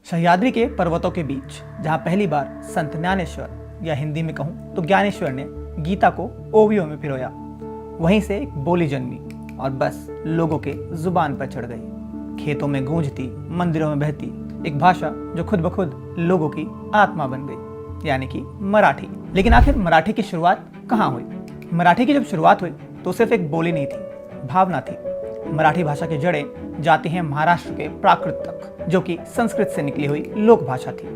सह्याद्री के पर्वतों के बीच जहाँ पहली बार संत ज्ञानेश्वर या हिंदी में कहूँ तो ज्ञानेश्वर ने गीता को ओवियों में पिरोया, वहीं से एक बोली जन्मी और बस लोगों के जुबान पर चढ़ गई। खेतों में गूंजती, मंदिरों में बहती एक भाषा जो खुद ब खुद लोगों की आत्मा बन गई, यानी कि मराठी। लेकिन आखिर मराठी की शुरुआत कहाँ हुई? मराठी की जब शुरुआत हुई तो सिर्फ एक बोली नहीं थी, भावना थी। मराठी भाषा की जड़ें जाती हैं महाराष्ट्र के प्राकृत तक, जो कि संस्कृत से निकली हुई लोक भाषा थी।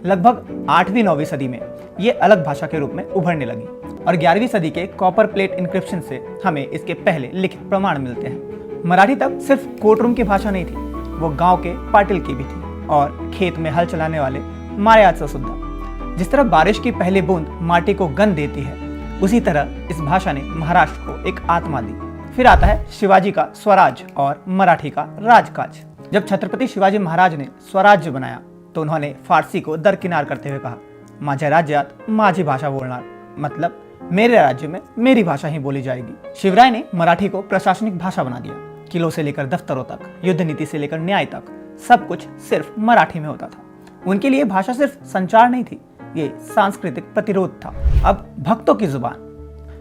लगभग 8वीं-9वीं सदी में ये अलग भाषा के रूप में उभरने लगी और 11वीं सदी के कॉपर प्लेट इंक्रिप्शन से हमें इसके पहले लिखित प्रमाण मिलते हैं। मराठी तब सिर्फ कोर्ट रूम की भाषा नहीं थी, वो गांव के पाटिल की भी थी और खेत में हल चलाने वाले मारयाचं सुद्धा। जिस तरह बारिश की पहली बूंद माटी को गंध देती है, उसी तरह इस भाषा ने महाराष्ट्र को एक आत्मा दी। फिर आता है शिवाजी का स्वराज और मराठी का राजकाज। जब छत्रपति शिवाजी महाराज ने स्वराज्य बनाया तो उन्होंने फारसी को दरकिनार करते हुए कहा, माझ्या राज्यात माझी भाषा बोलणार, मतलब मेरे राज्य में मेरी भाषा ही बोली जाएगी। शिवराय ने मराठी को प्रशासनिक भाषा बना दिया। किलों से लेकर दफ्तरों तक, युद्ध नीति से लेकर न्याय तक सब कुछ सिर्फ मराठी में होता था। उनके लिए भाषा सिर्फ संचार नहीं थी, ये सांस्कृतिक प्रतिरोध था। अब भक्तों की जुबान,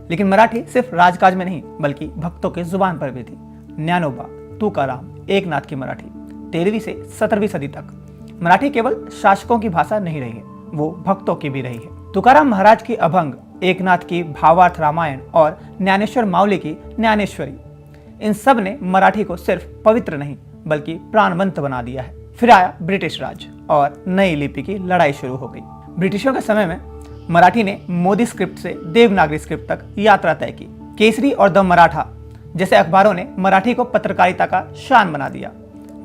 लेकिन मराठी सिर्फ राजकाज में नहीं बल्कि भक्तों के जुबान पर भी थी। ज्ञानोबा, तुकाराम, एकनाथ की मराठी 13वीं से 17वीं सदी तक मराठी केवल शासकों की भाषा नहीं रही है, वो भक्तों की भी रही है। तुकाराम महाराज की अभंग, एकनाथ की भावार्थ रामायण और ज्ञानेश्वर मावली की ज्ञानेश्वरी, इन सब ने मराठी को सिर्फ पवित्र नहीं बल्कि प्राणवंत बना दिया है। फिर आया ब्रिटिश राज और नई लिपि की लड़ाई शुरू हो गई। ब्रिटिशों के समय में मराठी ने मोदी स्क्रिप्ट से देवनागरी स्क्रिप्ट तक यात्रा तय की। केसरी और द मराठा जैसे अखबारों ने मराठी को पत्रकारिता का शान बना दिया।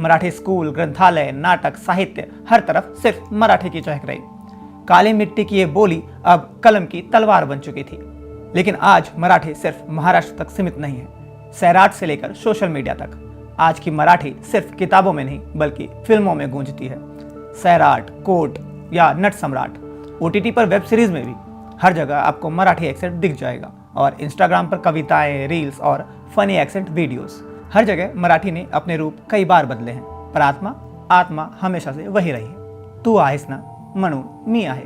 मराठी स्कूल, ग्रंथालय, नाटक, साहित्य, हर तरफ सिर्फ मराठी की चहक रही। काली मिट्टी की ये बोली अब कलम की तलवार बन चुकी थी। लेकिन आज मराठी सिर्फ महाराष्ट्र तक सीमित नहीं है। सैराट से लेकर सोशल मीडिया तक आज की मराठी सिर्फ किताबों में नहीं बल्कि फिल्मों में गूंजती है। सैराट, कोर्ट या नट सम्राट, OTT पर वेब सीरीज में भी हर जगह आपको मराठी एक्सेंट दिख जाएगा और इंस्टाग्राम पर कविताएं, रील्स और फनी एक्सेंट वीडियोस, हर जगह मराठी ने अपने रूप कई बार बदले हैं, पर आत्मा हमेशा से वही रही है। तू आहेस ना म्हणून मी आहे,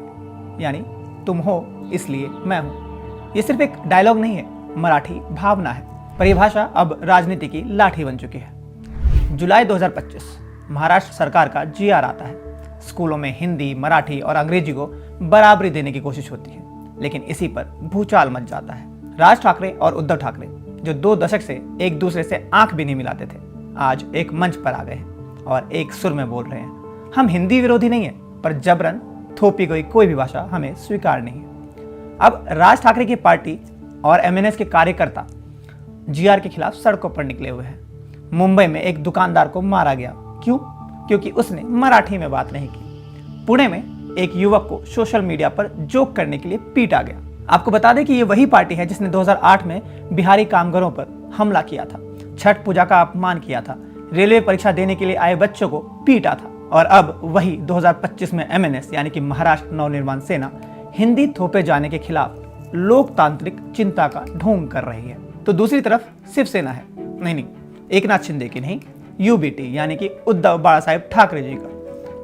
यानी तुम हो इसलिए मैं हूँ। ये सिर्फ एक डायलॉग नहीं है, मराठी भावना है। पर यह भाषा अब राजनीति की लाठी बन चुकी है। जुलाई 2025 महाराष्ट्र सरकार का GR आता है। स्कूलों में हिंदी, मराठी और अंग्रेजी को बराबरी देने की कोशिश होती है, लेकिन इसी पर भूचाल मच जाता है। राज ठाकरे और उद्धव ठाकरे, जो 2 दशक से एक दूसरे से आंख भी नहीं मिलाते थे, आज एक मंच पर आ गए हैं और एक सुर में बोल रहे हैं, हम हिंदी विरोधी नहीं है, पर जबरन थोपी गई कोई भी भाषा हमें स्वीकार नहीं है। अब राज ठाकरे की पार्टी और MNS के कार्यकर्ता GR के खिलाफ सड़कों पर निकले हुए हैं। मुंबई में एक दुकानदार को मारा गया, क्यों? क्योंकि उसने मराठी में बात नहीं की। पुणे में एक युवक को सोशल मीडिया पर जोक करने के लिए पीटा गया। आपको बता दें कि ये वही पार्टी है जिसने 2008 में बिहारी कामगारों पर हमला किया था, छठ पूजा का अपमान किया था, रेलवे परीक्षा देने के लिए आए बच्चों को पीटा था, और अब वही 2025 में MNS यानी कि महाराष्ट्र नवनिर्माण सेना हिंदी थोपे जाने के खिलाफ लोकतांत्रिक चिंता का ढोंग कर रही है। तो दूसरी तरफ शिवसेना है, नहीं, एकनाथ शिंदे की नहीं, UBT यानी कि उद्धव बाळासाहेब ठाकरे जी का।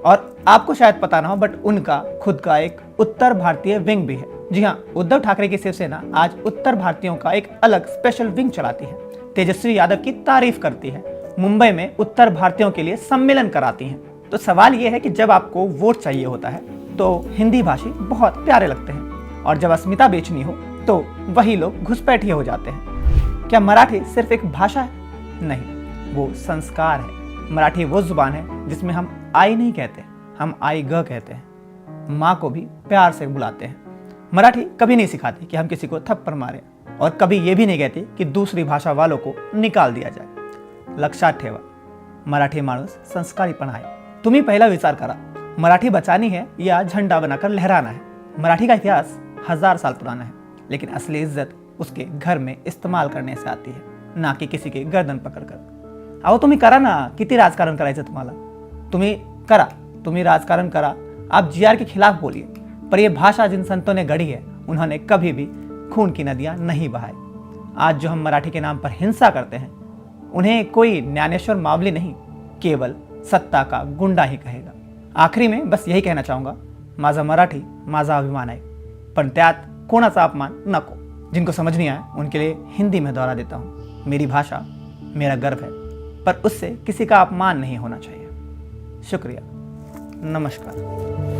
और आपको शायद पता ना हो, बट उनका खुद का एक उत्तर भारतीय विंग भी है। जी हाँ, उद्धव ठाकरे की शिवसेना आज उत्तर भारतीयों का एक अलग स्पेशल विंग चलाती है, तेजस्वी यादव की तारीफ करती है, मुंबई में उत्तर भारतीयों के लिए सम्मेलन कराती है। तो सवाल यह है कि जब आपको वोट चाहिए होता है तो हिंदी भाषी बहुत प्यारे लगते हैं, और जब अस्मिता बेचनी हो तो वही लोग घुसपैठिए हो जाते हैं। क्या मराठी सिर्फ एक भाषा है? नहीं, वो संस्कार है। मराठी वो जुबान है जिसमें हम आई नहीं कहते, हम आई ग कहते हैं। माँ को भी प्यार से बुलाते हैं। मराठी कभी नहीं सिखाती कि हम किसी को थप्पड़ मारें, और कभी ये भी नहीं कहती कि दूसरी भाषा वालों को निकाल दिया जाए। लक्षात ठेवा, मराठी माणूस संस्कारीपण आहे। तुम्ही पहिला विचार करा, मराठी बचानी है या झंडा बनाकर लहराना है? मराठी का इतिहास 1000 साल पुराना है, लेकिन असली इज्जत उसके घर में इस्तेमाल करने से आती है, ना कि किसी के गर्दन पकड़कर। अहो तुम्ही करा ना, किती राजकारण करायचं तुम्हाला? तुम्ही करा, तुम्ही राजकारण करा, आप GR के खिलाफ बोलिए, पर यह भाषा जिन संतों ने गढ़ी है उन्होंने कभी भी खून की नदियां नहीं बहाई। आज जो हम मराठी के नाम पर हिंसा करते हैं, उन्हें कोई ज्ञानेश्वर मावली नहीं, केवल सत्ता का गुंडा ही कहेगा। आखरी में बस यही कहना चाहूँगा, माझा मराठी माझा अभिमान आहे, पण त्यात कोणाचा अपमान नको। जिनको समझ नहीं आया उनके लिए हिंदी में दोहरा देता हूँ, मेरी भाषा मेरा गर्व है, पर उससे किसी का अपमान नहीं होना चाहिए। शुक्रिया, नमस्कार।